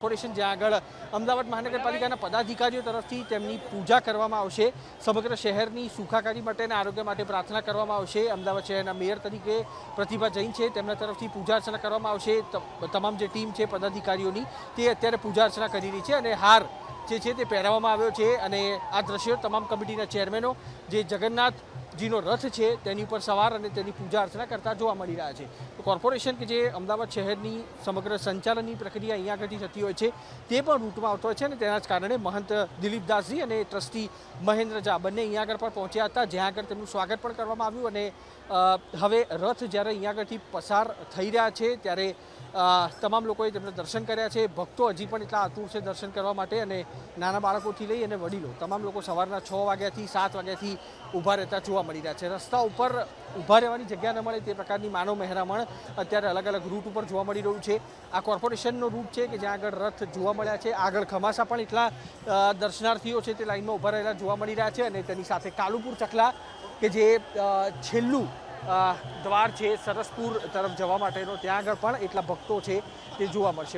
Corporation જ્યાં આગળ અમદાવાદ મહાનગરપાલિકાના પદાધિકારીઓ તરફથી તેમની પૂજા કરવામાં આવશે। સમગ્ર શહેરની સુખાકારી માટે અને આરોગ્ય માટે પ્રાર્થના કરવામાં આવશે। અમદાવાદ શહેરના મેયર તરીકે પ્રતિભા જૈન છે, તેમના તરફથી પૂજા અર્ચના કરવામાં આવશે। તમામ જે ટીમ છે પદાધિકારીઓની તે અત્યારે પૂજા અર્ચના કરી રહી છે અને હાર જે છે તે પહેરાવવામાં આવ્યો છે। અને આ દ્રશ્યો તમામ કમિટીના ચેરમેનો જે જગન્નાથજીનો રથ છે તેની ઉપર સવાર અને તેની પૂજા અર્ચના કરતા જોવા મળી રહ્યા છે। તો કોર્પોરેશન કે જે અમદાવાદ શહેરની સમગ્ર સંચાલનની પ્રક્રિયા અહીંયા આગળથી થતી હોય છે તે પણ રૂટમાં આવતો હોય છે અને તેના જ કારણે મહંત દિલીપદાસજી અને ટ્રસ્ટી મહેન્દ્ર ઝા બંને અહીંયા આગળ પણ પહોંચ્યા હતા, જ્યાં આગળ તેમનું સ્વાગત પણ કરવામાં આવ્યું। અને હવે રથ જ્યારે અહીંયા આગળથી પસાર થઈ રહ્યા છે ત્યારે તમામ લોકોએ તેમને દર્શન કર્યા છે। ભક્તો હજી પણ એટલા આતુર છે દર્શન કરવા માટે અને નાના બાળકોથી લઈ અને વડીલો તમામ લોકો સવારના 6 વાગ્યાથી 7 વાગ્યાથી ઊભા રહેતા જોવા મળી રહ્યા છે। રસ્તા ઉપર ઊભા રહેવાની જગ્યા ન મળે તે પ્રકારની માનવ મહેરામણ અત્યારે અલગ અલગ રૂટ ઉપર જોવા મળી રહ્યું છે। આ કોર્પોરેશનનો રૂટ છે કે જ્યાં આગળ રથ જોવા મળ્યા છે। આગળ ખમાસા પણ એટલા દર્શનાર્થીઓ છે તે લાઇનમાં ઊભા રહેલા જોવા મળી રહ્યા છે અને તેની સાથે કાલુપુર ચકલા કે જે છેલ્લું દ્વાર છે સરસપુર તરફ જવા માટેનો, ત્યાં આગળ પણ એટલા ભક્તો છે તે જોવા મળશે।